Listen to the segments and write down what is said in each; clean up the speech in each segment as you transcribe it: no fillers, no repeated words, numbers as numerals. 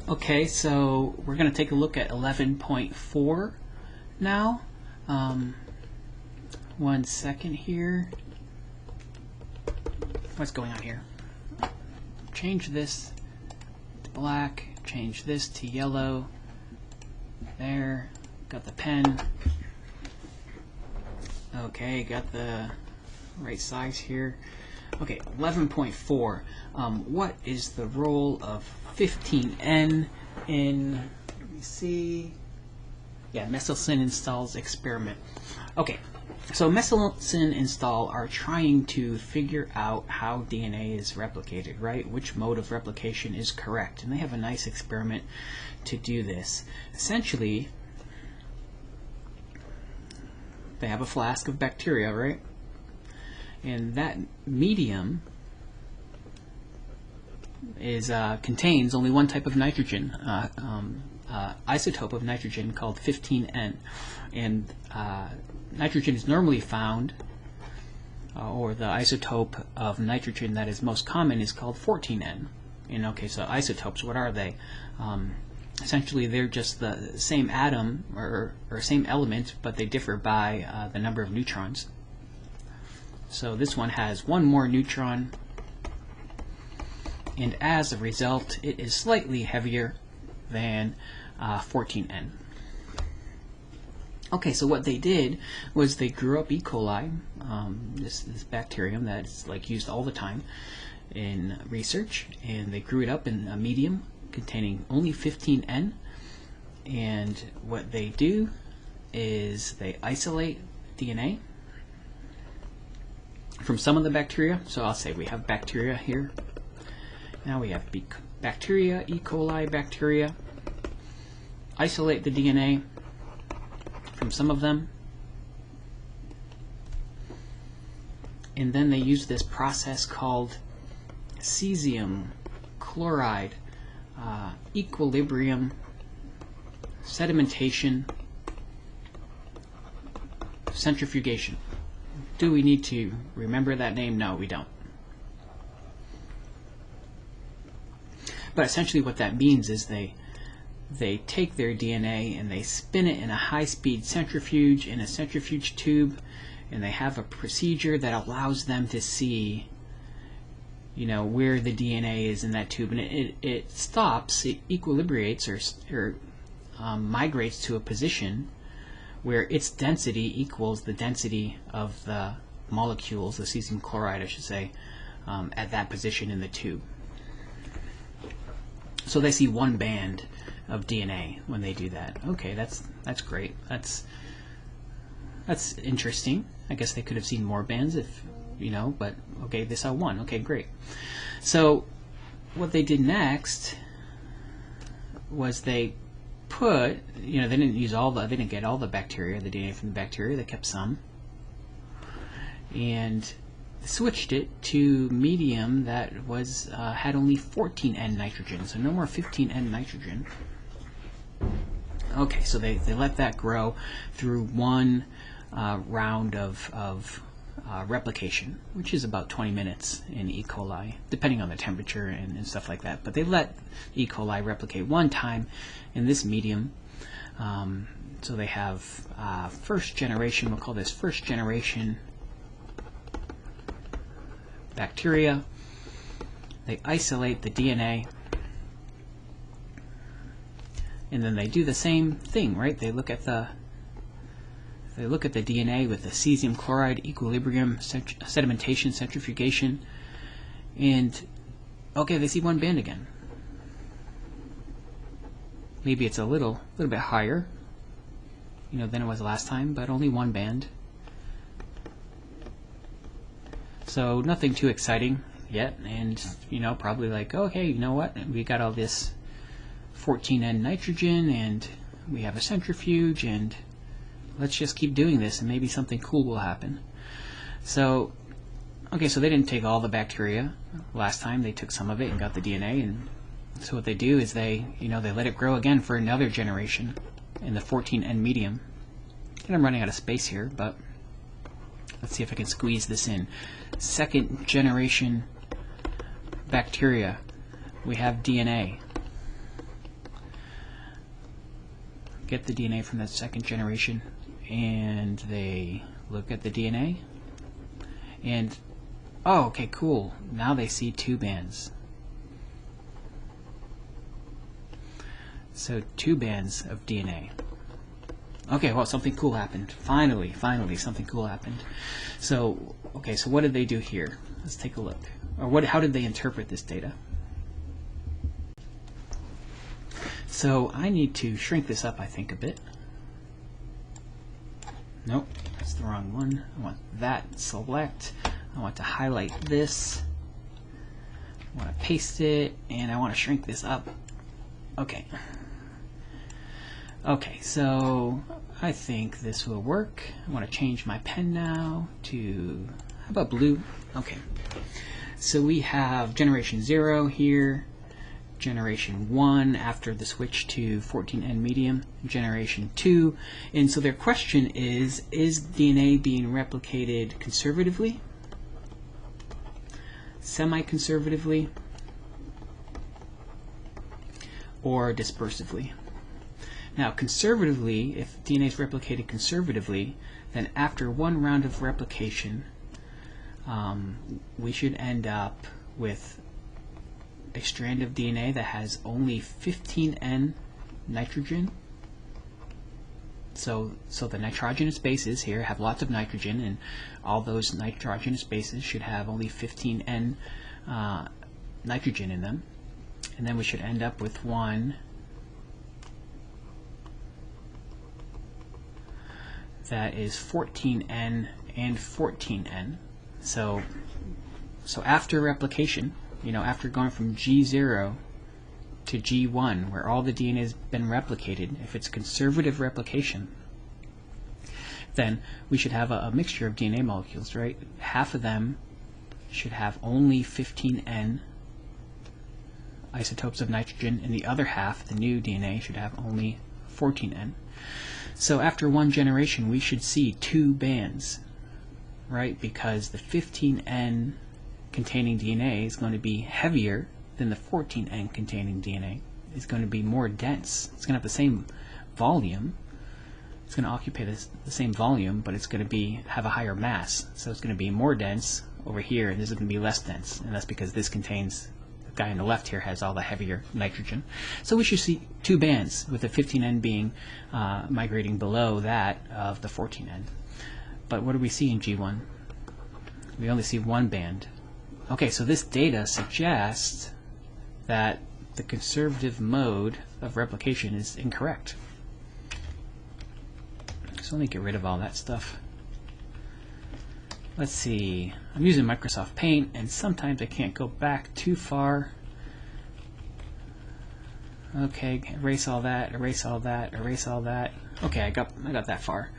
Okay, so we're going to take a look at 11.4 now. 1 second here. What's going on here? Change this to black, change this to yellow. There, got the pen. Okay, got the right size here. Okay, 11.4. What is the role of 15N in, let me see, yeah, mesylsin installs experiment. Okay, so mesylsin install are trying to figure out how DNA is replicated, right? Which mode of replication is correct. And they have a nice experiment to do this. Essentially, they have a flask of bacteria, right? And that medium is contains only one type of nitrogen, isotope of nitrogen called 15N. And nitrogen is normally found, or the isotope of nitrogen that is most common is called 14N. And okay, so isotopes, what are they? Essentially, they're just the same atom or same element, but they differ by the number of neutrons. So this one has one more neutron, and as a result, it is slightly heavier than 14N. Okay, so what they did was they grew up E. coli, this bacterium that's like used all the time in research, and they grew it up in a medium containing only 15N. And what they do is they isolate DNA from some of the bacteria. So I'll say we have bacteria here. Now we have bacteria, E. coli bacteria. Isolate the DNA from some of them. And then they use this process called cesium chloride equilibrium sedimentation centrifugation. Do we need to remember that name? No, we don't. But essentially what that means is they take their DNA and they spin it in a high-speed centrifuge in a centrifuge tube, and they have a procedure that allows them to see, you know, where the DNA is in that tube, and it stops, it equilibrates or migrates to a position where its density equals the density of the molecules, the cesium chloride, I should say, at that position in the tube. So they see one band of DNA when they do that. Okay, that's great. That's interesting. I guess they could have seen more bands if, you know, but okay, they saw one. Okay, great. So what they did next was they put, you know, they didn't get all the bacteria, the DNA from the bacteria. They kept some and switched it to medium that was had only 14N nitrogen, so no more 15N nitrogen. Okay, so they let that grow through one round of replication, which is about 20 minutes in E. coli, depending on the temperature and stuff like that. But they let E. coli replicate one time in this medium. So they have first generation, we'll call this first generation bacteria. They isolate the DNA, and then they do the same thing, right? They look at the DNA with the cesium chloride equilibrium sedimentation centrifugation, and okay, they see one band again. Maybe it's a little bit higher, you know, than it was last time, but only one band. So nothing too exciting yet, and you know, probably like, okay, you know what? We got all this 14N nitrogen, and we have a centrifuge, and let's just keep doing this, and maybe something cool will happen. So, okay, so they didn't take all the bacteria last time. They took some of it and got the DNA, and so what they do is they let it grow again for another generation in the 14N medium. And I'm running out of space here, but let's see if I can squeeze this in. Second generation bacteria, we have DNA. get the DNA from that second generation, and they look at the DNA, and oh, okay, cool. Now they see 2 bands. So 2 bands of DNA. Okay, well, something cool happened. Finally, something cool happened. So, okay, so what did they do here? Let's take a look. Or how did they interpret this data? So I need to shrink this up, I think, a bit. Nope, that's the wrong one. I want that, select. I want to highlight this. I want to paste it, and I want to shrink this up. Okay. Okay, so I think this will work. I want to change my pen now to, how about blue? Okay. So we have generation 0 here, generation 1 after the switch to 14N medium, generation 2. And so their question is DNA being replicated conservatively, semi-conservatively, or dispersively? Now, conservatively, if DNA is replicated conservatively, then after one round of replication, we should end up with a strand of DNA that has only 15N nitrogen. So the nitrogenous bases here have lots of nitrogen, and all those nitrogenous bases should have only 15N nitrogen in them. And then we should end up with one that is 14N and 14N. So after replication, after going from G0 to G1, where all the DNA has been replicated, if it's conservative replication, then we should have a mixture of DNA molecules, right? Half of them should have only 15N isotopes of nitrogen, and the other half, the new DNA, should have only 14N. So after one generation, we should see 2 bands, right? Because the 15N containing DNA is going to be heavier than the 14N containing DNA. It's going to be more dense. It's going to have the same volume. It's going to occupy the same volume, but it's going to have a higher mass. So it's going to be more dense over here, and this is going to be less dense. And that's because this contains, the guy on the left here has all the heavier nitrogen. So we should see 2 bands, with the 15N being migrating below that of the 14N. But what do we see in G1? We only see 1 band. Okay, so this data suggests that the conservative mode of replication is incorrect. So let me get rid of all that stuff. Let's see. I'm using Microsoft Paint, and sometimes I can't go back too far. Okay, erase all that, erase all that, erase all that. Okay, I got that far.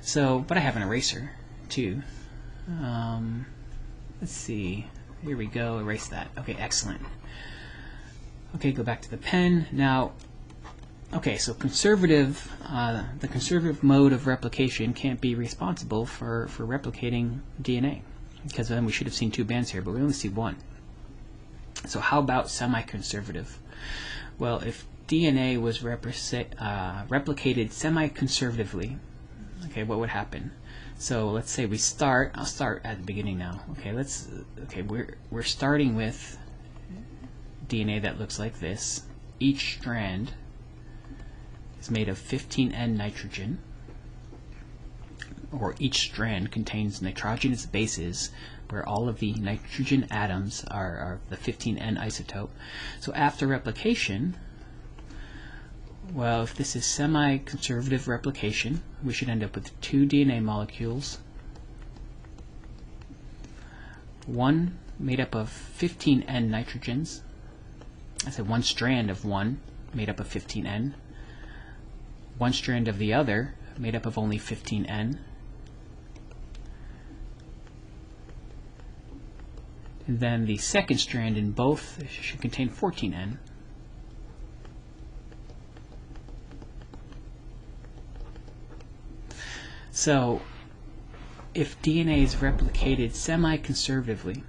So, but I have an eraser too. Let's see. Here we go. Erase that. Okay, excellent. Okay, go back to the pen. Now, okay, so the conservative mode of replication can't be responsible for replicating DNA, because then we should have seen 2 bands here, but we only see 1. So how about semi-conservative? Well, if DNA was replicated semi-conservatively, okay, what would happen? So let's say we start. I'll start at the beginning now. Okay, we're starting with DNA that looks like this. Each strand is made of 15N nitrogen, or each strand contains nitrogenous bases where all of the nitrogen atoms are the 15N isotope. So after replication, well, if this is semi-conservative replication, we should end up with 2 DNA molecules, one made up of 15N nitrogens. I said one strand of one made up of 15N, one strand of the other made up of only 15N, and then the second strand in both should contain 14N. So if DNA is replicated semi-conservatively,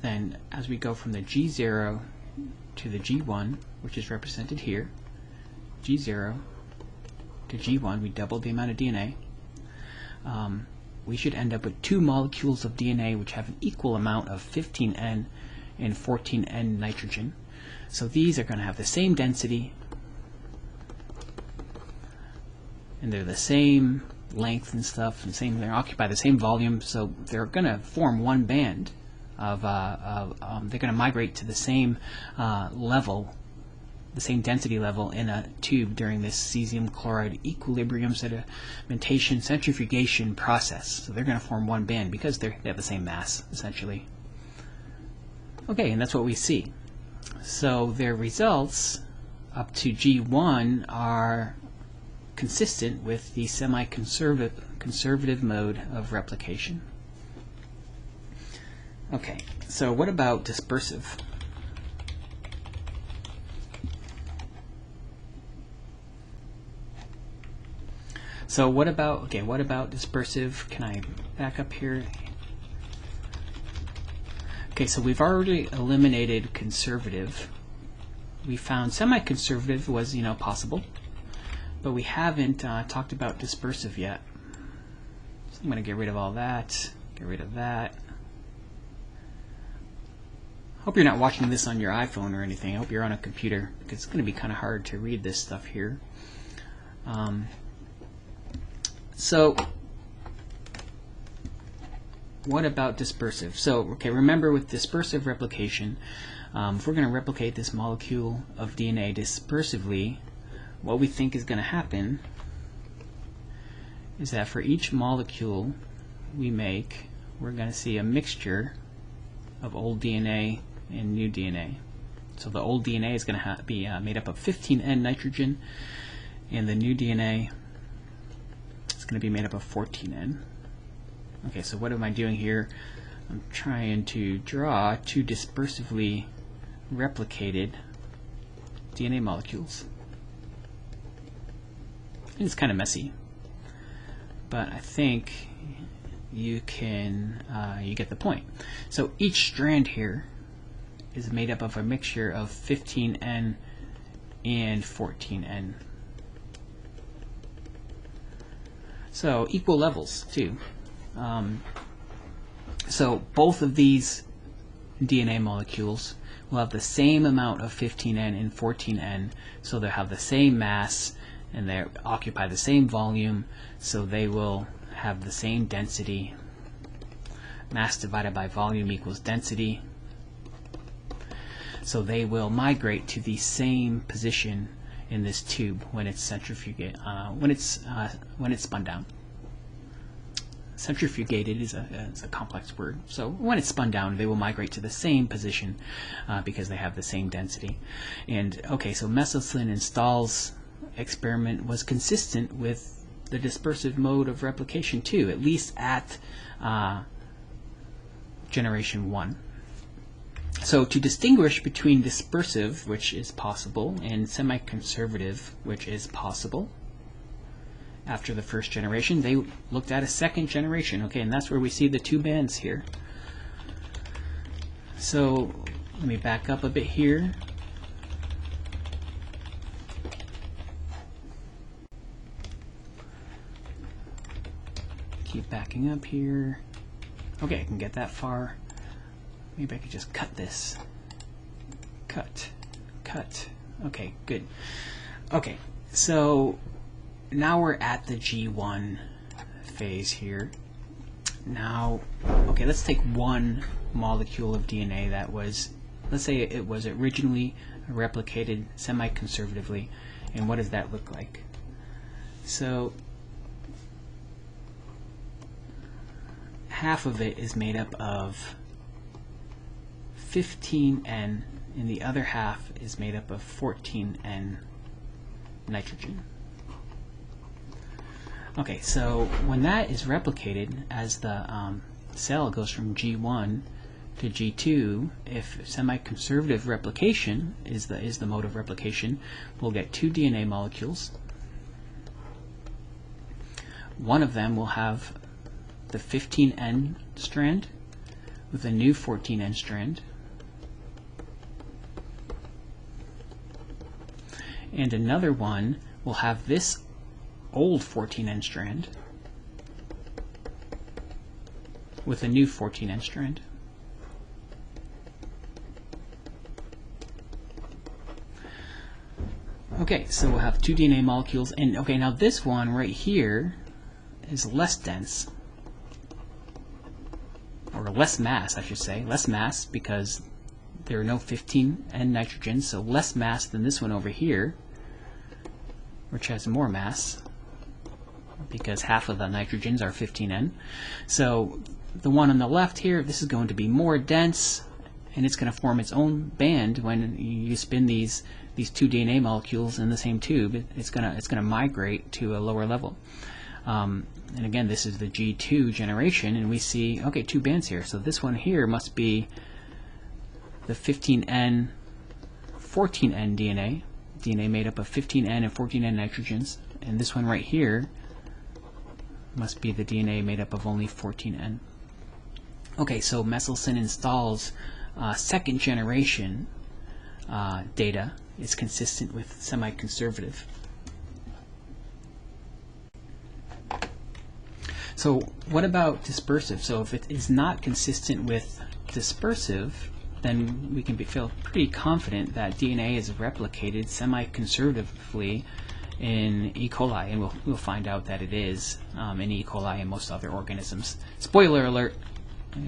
then as we go from the G0 to the G1, which is represented here, G0 to G1, we doubled the amount of DNA. We should end up with 2 molecules of DNA which have an equal amount of 15N and 14N nitrogen. So these are going to have the same density, and they're the same length and stuff, and they occupy the same volume, so they're going to form one band of, they're going to migrate to the same level, the same density level in a tube during this cesium chloride equilibrium sedimentation centrifugation process. So they're going to form one band because they have the same mass, essentially. Okay, and that's what we see. So their results up to G1 are consistent with the semi-conservative mode of replication. Okay, so what about dispersive? So what about dispersive? Can I back up here? Okay, so we've already eliminated conservative. We found semi-conservative was, possible, but we haven't talked about dispersive yet. So I'm going to get rid of all that, get rid of that. Hope you're not watching this on your iPhone or anything. I hope you're on a computer, because it's going to be kind of hard to read this stuff here. So what about dispersive? So, okay, remember with dispersive replication, if we're going to replicate this molecule of DNA dispersively, what we think is going to happen is that for each molecule we make, we're going to see a mixture of old DNA and new DNA. So the old DNA is going to be made up of 15N nitrogen, and the new DNA is going to be made up of 14N. Okay, so what am I doing here? I'm trying to draw 2 dispersively replicated DNA molecules. And it's kind of messy, but I think you can you get the point. So each strand here is made up of a mixture of 15N and 14N. So equal levels too. So both of these DNA molecules will have the same amount of 15N and 14N, so they'll have the same mass and they occupy the same volume, so they will have the same density. Mass divided by volume equals density. So they will migrate to the same position in this tube when it's centrifugated, when it's spun down. Centrifugated is a complex word. So when it's spun down, they will migrate to the same position because they have the same density. And okay, so Messelson and Stahl's experiment was consistent with the dispersive mode of replication too, at least at generation 1. So to distinguish between dispersive, which is possible, and semi-conservative, which is possible, after the first generation, they looked at a second generation. Okay, and that's where we see the 2 bands here. So let me back up a bit here. Keep backing up here. Okay, I can get that far. Maybe I could just cut this. Cut. Okay, good. Okay, so now we're at the G1 phase here. Now, okay, let's take one molecule of DNA that was, let's say it was originally replicated semi-conservatively, and what does that look like? So half of it is made up of 15N, and the other half is made up of 14N nitrogen. Okay, so when that is replicated, as the cell goes from G1 to G2, if semi-conservative replication is the mode of replication, we'll get 2 DNA molecules. One of them will have the 15N strand with a new 14N strand. and another one will have this old 14N strand with a new 14N strand. Okay, so we'll have two DNA molecules, and okay, now this one right here is less dense, or less mass, I should say, less mass because there are no 15N nitrogens, so less mass than this one over here, which has more mass because half of the nitrogens are 15N. So the one on the left here, this is going to be more dense, and it's going to form its own band when you spin these two DNA molecules in the same tube. It's gonna migrate to a lower level. And again, this is the G2 generation, and we see, okay, two bands here. So this one here must be the 15N, 14N DNA made up of 15N and 14N nitrogens, and this one right here must be the DNA made up of only 14N. Okay, so Michelson installs second generation data is consistent with semi-conservative. So what about dispersive? So if it is not consistent with dispersive, then we can feel pretty confident that DNA is replicated semi-conservatively in E. coli, and we'll find out that it is in E. coli and most other organisms. Spoiler alert,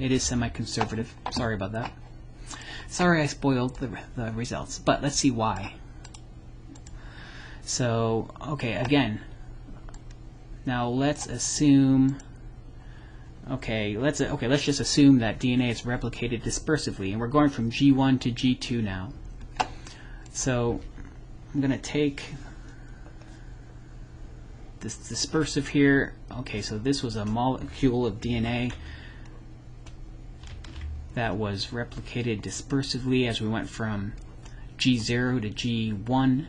it is semi-conservative. Sorry about that. Sorry I spoiled the results, but let's see why. So, okay, again, now let's assume, let's just assume that DNA is replicated dispersively, and we're going from G1 to G2 now. So I'm going to take this dispersive here. Okay, so this was a molecule of DNA that was replicated dispersively as we went from G0 to G1.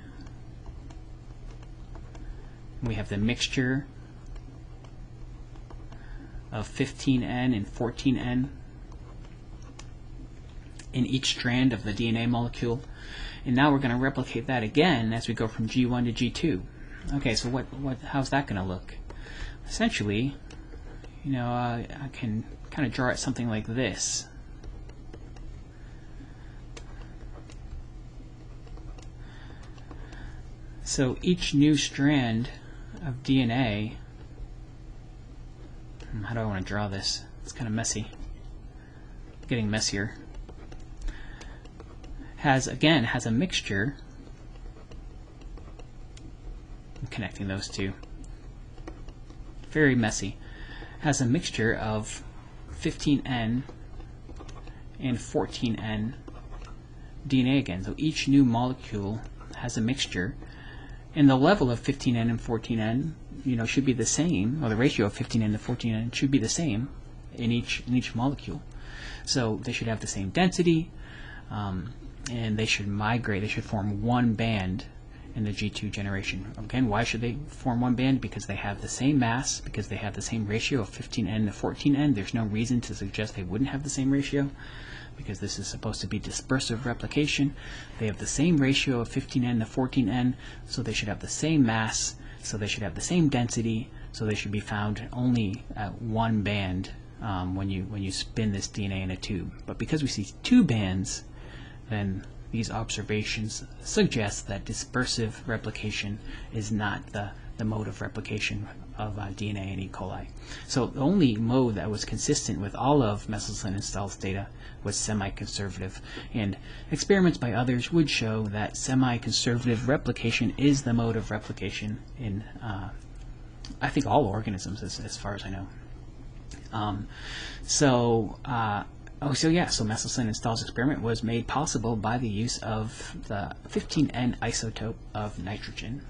We have the mixture of 15N and 14N in each strand of the DNA molecule. And now we're going to replicate that again as we go from G1 to G2. Okay, so how's that going to look? Essentially, I can kind of draw it something like this. So each new strand of DNA, how do I want to draw this? It's kind of messy. Getting messier. Has a mixture. I'm connecting those two. Very messy. Has a mixture of 15N and 14N DNA again. So each new molecule has a mixture. And the level of 15N and 14N, should be the same, or the ratio of 15N to 14N should be the same in each molecule. So they should have the same density, and they should migrate. They should form one band in the G2 generation. Again, why should they form one band? Because they have the same mass, because they have the same ratio of 15N to 14N. There's no reason to suggest they wouldn't have the same ratio, because this is supposed to be dispersive replication. They have the same ratio of 15N to 14N, so they should have the same mass, so they should have the same density, so they should be found only at one band when you spin this DNA in a tube. But because we see two bands, then these observations suggest that dispersive replication is not the mode of replication of DNA in E. coli. So the only mode that was consistent with all of Michelson installs data was semi-conservative, and experiments by others would show that semi-conservative replication is the mode of replication in I think all organisms as far as I know. So Michelson installs experiment was made possible by the use of the 15N isotope of nitrogen.